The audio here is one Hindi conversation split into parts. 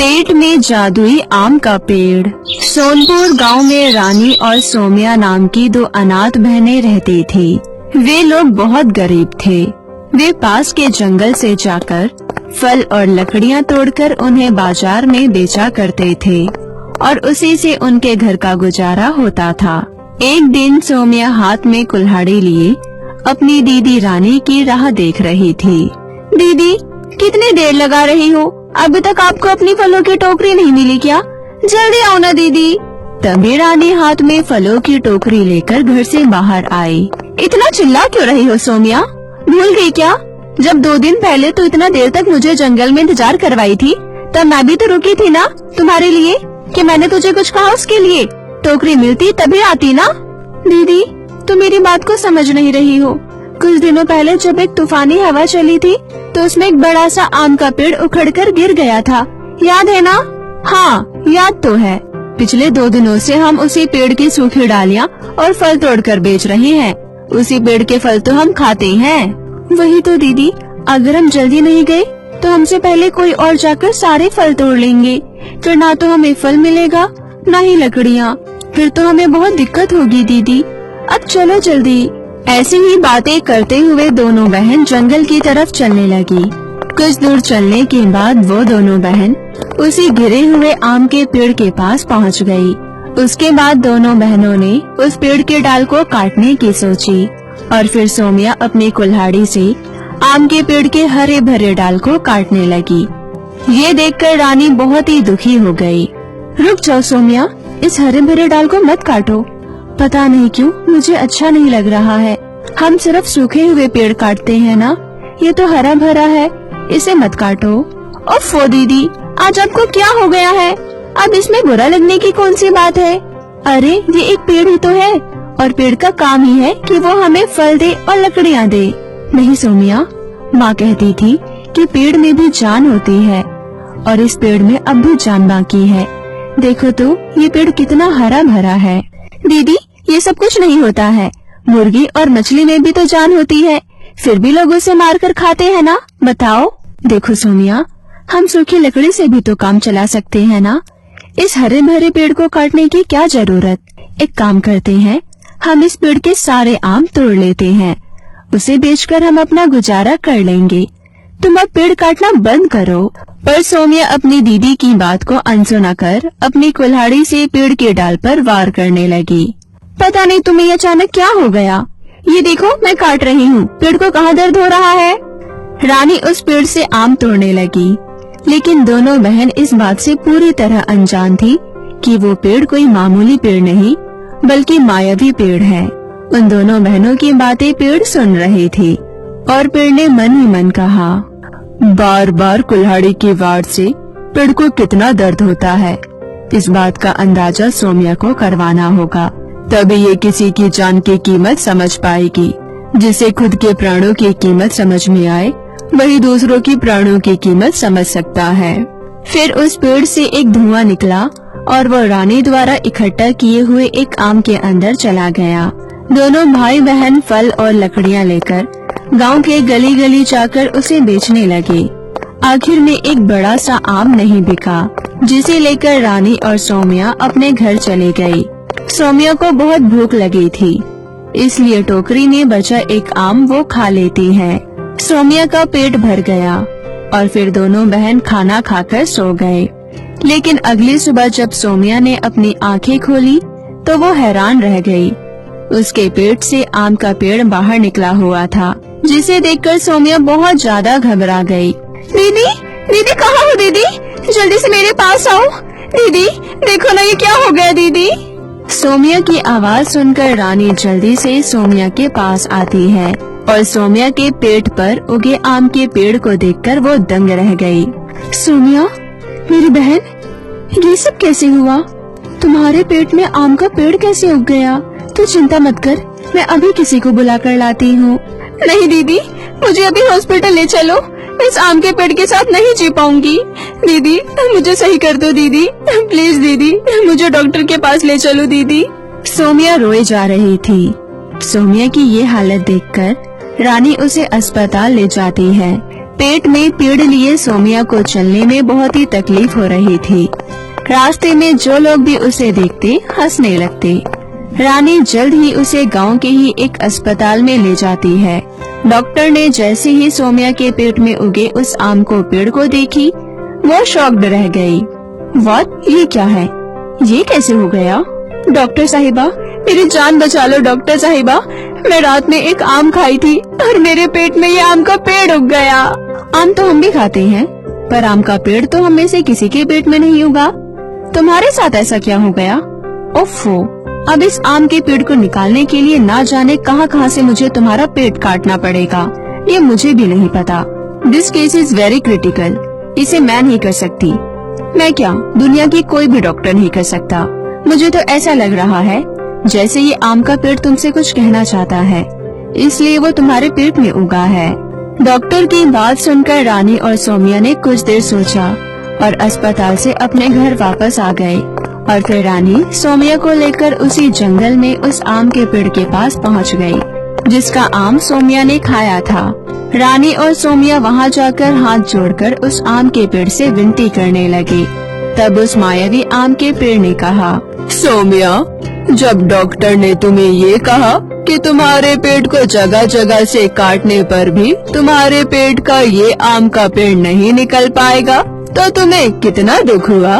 पेट में जादुई आम का पेड़। सोनपुर गांव में रानी और सोमिया नाम की दो अनाथ बहनें रहती थी। वे लोग बहुत गरीब थे। वे पास के जंगल से जाकर फल और लकड़ियां तोड़कर उन्हें बाजार में बेचा करते थे और उसी से उनके घर का गुजारा होता था। एक दिन सोमिया हाथ में कुल्हाड़ी लिए अपनी दीदी रानी की राह देख रही थी। दीदी, कितनी देर लगा रही हो? अभी तक आपको अपनी फलों की टोकरी नहीं मिली क्या? जल्दी आओ ना दीदी। तभी रानी हाथ में फलों की टोकरी लेकर घर से बाहर आई। इतना चिल्ला क्यों रही हो सोमिया? भूल गई क्या? जब 2 दिन पहले तो इतना देर तक मुझे जंगल में इंतजार करवाई थी, तब मैं भी तो रुकी थी ना तुम्हारे लिए कि मैंने तुझे कुछ कहा उसके लिए? टोकरी मिलती तभी आती ना। दीदी, तुम मेरी बात को समझ नहीं रही हो। कुछ दिनों पहले जब एक तूफानी हवा चली थी तो उसमें एक बड़ा सा आम का पेड़ उखड़कर गिर गया था, याद है ना? हाँ, याद तो है। पिछले 2 दिनों से हम उसी पेड़ की सूखी डालियां और फल तोड़कर बेच रहे हैं। उसी पेड़ के फल तो हम खाते हैं। वही तो दीदी, अगर हम जल्दी नहीं गए तो हमसे पहले कोई और जाकर सारे फल तोड़ लेंगे। फिर ना तो हमें फल मिलेगा ना ही लकड़ियाँ। फिर तो हमें बहुत दिक्कत होगी दीदी। अब चलो जल्दी। ऐसी ही बातें करते हुए दोनों बहन जंगल की तरफ चलने लगी। कुछ दूर चलने के बाद वो दोनों बहन उसी गिरे हुए आम के पेड़ के पास पहुंच गई। उसके बाद दोनों बहनों ने उस पेड़ के डाल को काटने की सोची और फिर सोमिया अपनी कुल्हाड़ी से आम के पेड़ के हरे भरे डाल को काटने लगी। ये देखकर रानी बहुत ही दुखी हो गई। रुक जाओ सोमिया, इस हरे भरे डाल को मत काटो। पता नहीं क्यों मुझे अच्छा नहीं लग रहा है। हम सिर्फ सूखे हुए पेड़ काटते हैं ना, ये तो हरा भरा है, इसे मत काटो। ओफो दीदी, आज आपको क्या हो गया है? अब इसमें बुरा लगने की कौन सी बात है? अरे ये एक पेड़ ही तो है और पेड़ का काम ही है कि वो हमें फल दे और लकड़ियाँ दे। नहीं सोमिया, माँ कहती थी कि पेड़ में भी जान होती है और इस पेड़ में अब भी जान बाकी है। देखो तो ये पेड़ कितना हरा भरा है। दीदी, ये सब कुछ नहीं होता है। मुर्गी और मछली में भी तो जान होती है, फिर भी लोग उसे मारकर खाते हैं ना। बताओ। देखो सोमिया, हम सूखी लकड़ी से भी तो काम चला सकते हैं ना। इस हरे भरे पेड़ को काटने की क्या जरूरत? एक काम करते हैं, हम इस पेड़ के सारे आम तोड़ लेते हैं, उसे बेचकर हम अपना गुजारा कर लेंगे। तुम अब पेड़ काटना बंद करो। पर सोमिया अपनी दीदी की बात को अनसुना कर अपनी कुल्हाड़ी से पेड़ के डाल पर वार करने लगी। पता नहीं तुम्हें अचानक क्या हो गया? ये देखो, मैं काट रही हूँ, पेड़ को कहाँ दर्द हो रहा है? रानी उस पेड़ से आम तोड़ने लगी, लेकिन दोनों बहन इस बात से पूरी तरह अनजान थी कि वो पेड़ कोई मामूली पेड़ नहीं बल्कि मायावी पेड़ है। उन दोनों बहनों की बातें पेड़ सुन रही थी और पेड़ ने मन ही मन कहा, बार बार कुल्हाड़ी की वार से पेड़ को कितना दर्द होता है। इस बात का अंदाजा सोमिया को करवाना होगा, तभी ये किसी की जान की कीमत समझ पाएगी। जिसे खुद के प्राणों की कीमत समझ में आए, वही दूसरों की प्राणों की कीमत समझ सकता है। फिर उस पेड़ से एक धुआं निकला और वो रानी द्वारा इकट्ठा किए हुए एक आम के अंदर चला गया। दोनों भाई बहन फल और लकड़ियाँ लेकर गांव के गली गली जाकर उसे बेचने लगे। आखिर में एक बड़ा सा आम नहीं बिका, जिसे लेकर रानी और सोमिया अपने घर चले गई। सोमिया को बहुत भूख लगी थी, इसलिए टोकरी में बचा एक आम वो खा लेती है। सोमिया का पेट भर गया और फिर दोनों बहन खाना खाकर सो गए। लेकिन अगली सुबह जब सोमिया ने अपनी आंखें खोली तो वो हैरान रह गई। उसके पेट से आम का पेड़ बाहर निकला हुआ था, जिसे देखकर सोमिया बहुत ज्यादा घबरा गई। दीदी, दीदी कहाँ हो दीदी? जल्दी से मेरे पास आओ। दीदी देखो ना, ये क्या हो गया दीदी? सोमिया की आवाज सुनकर रानी जल्दी से सोमिया के पास आती है और सोमिया के पेट पर उगे आम के पेड़ को देखकर वो दंग रह गई। सोमिया, मेरी बहन, ये सब कैसे हुआ? तुम्हारे पेट में आम का पेड़ कैसे उग गया? तू चिंता मत कर, मैं अभी किसी को बुला कर लाती हूँ। नहीं दीदी, मुझे अभी हॉस्पिटल ले चलो, इस आम के पेड़ के साथ नहीं जी पाऊंगी। दीदी मुझे सही कर दो दीदी, प्लीज दीदी, मुझे डॉक्टर के पास ले चलो दीदी। सोमिया रोए जा रही थी। सोमिया की ये हालत देखकर रानी उसे अस्पताल ले जाती है। पेट में पीड़ लिए सोमिया को चलने में बहुत ही तकलीफ हो रही थी। रास्ते में जो लोग भी उसे देखते हंसने लगते। रानी जल्द ही उसे गांव के ही एक अस्पताल में ले जाती है। डॉक्टर ने जैसे ही सोमिया के पेट में उगे उस आम को पेड़ को देखी, वो शॉक्ड रह गई। व्हाट, ये क्या है? ये कैसे हो गया? डॉक्टर साहिबा, मेरी जान बचा लो डॉक्टर साहिबा। मैं रात में एक आम खाई थी और मेरे पेट में ये आम का पेड़ उग गया। आम तो हम भी खाते हैं, पर आम का पेड़ तो हम में से किसी के पेट में नहीं उगा। तुम्हारे साथ ऐसा क्या हो गया? ओफो, अब इस आम के पेड़ को निकालने के लिए ना जाने कहां से मुझे तुम्हारा पेट काटना पड़ेगा। ये मुझे भी नहीं पता। This case is very critical. इसे मैं नहीं कर सकती। मैं क्या, दुनिया की कोई भी डॉक्टर नहीं कर सकता। मुझे तो ऐसा लग रहा है जैसे ये आम का पेड़ तुमसे कुछ कहना चाहता है, इसलिए वो तुम्हारे पेट में उगा है। डॉक्टर की बात सुनकर रानी और सोमिया ने कुछ देर सोचा और अस्पताल से अपने घर वापस आ गए। और फिर रानी सोमिया को लेकर उसी जंगल में उस आम के पेड़ के पास पहुंच गई, जिसका आम सोमिया ने खाया था। रानी और सोमिया वहां जाकर हाथ जोड़कर उस आम के पेड़ से विनती करने लगी। तब उस मायावी आम के पेड़ ने कहा, सोमिया, जब डॉक्टर ने तुम्हें ये कहा कि तुम्हारे पेट को जगह जगह से काटने पर भी तुम्हारे पेट का ये आम का पेड़ नहीं निकल पाएगा, तो तुम्हें कितना दुख हुआ?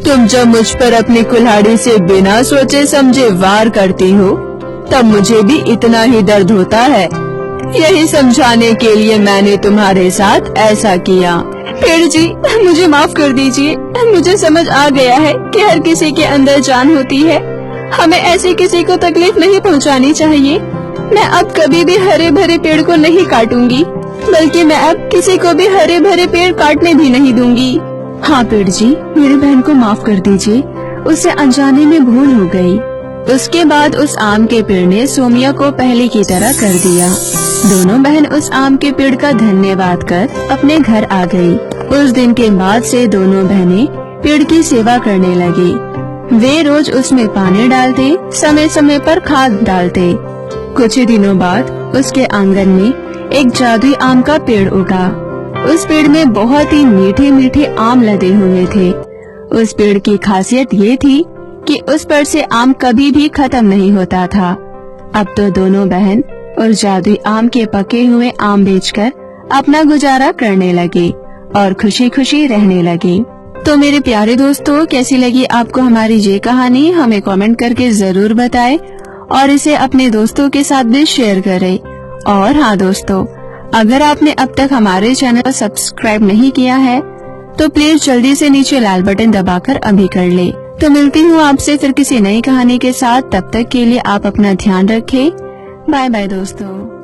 तुम जब मुझ पर अपनी कुल्हाड़ी से बिना सोचे समझे वार करती हो, तब मुझे भी इतना ही दर्द होता है। यही समझाने के लिए मैंने तुम्हारे साथ ऐसा किया। पेड़ जी, मुझे माफ कर दीजिए। मुझे समझ आ गया है कि हर किसी के अंदर जान होती है। हमें ऐसे किसी को तकलीफ नहीं पहुंचानी चाहिए। मैं अब कभी भी हरे भरे पेड़ को नहीं काटूंगी, बल्कि मैं अब किसी को भी हरे भरे पेड़ काटने भी नहीं दूंगी। हाँ पेड़ जी, मेरी बहन को माफ कर दीजिए, उसे अनजाने में भूल हो गई। उसके बाद उस आम के पेड़ ने सोमिया को पहले की तरह कर दिया। दोनों बहन उस आम के पेड़ का धन्यवाद कर अपने घर आ गई। उस दिन के बाद से दोनों बहनें पेड़ की सेवा करने लगी। वे रोज उसमें पानी डालते, समय समय पर खाद डालते। कुछ ही दिनों बाद उसके आंगन में एक जादुई आम का पेड़ उगा। उस पेड़ में बहुत ही मीठे मीठे आम लदे हुए थे। उस पेड़ की खासियत ये थी कि उस पर से आम कभी भी खत्म नहीं होता था। अब तो दोनों बहन उस जादुई आम के पके हुए आम बेचकर अपना गुजारा करने लगी और खुशी खुशी रहने लगी। तो मेरे प्यारे दोस्तों, कैसी लगी आपको हमारी ये कहानी? हमें कमेंट करके जरूर बताएं और इसे अपने दोस्तों के साथ भी शेयर करें। और हाँ दोस्तों, अगर आपने अब तक हमारे चैनल को सब्सक्राइब नहीं किया है तो प्लीज जल्दी से नीचे लाल बटन दबाकर अभी कर ले। तो मिलती हूँ आपसे फिर किसी नई कहानी के साथ। तब तक के लिए आप अपना ध्यान रखें। बाय बाय दोस्तों।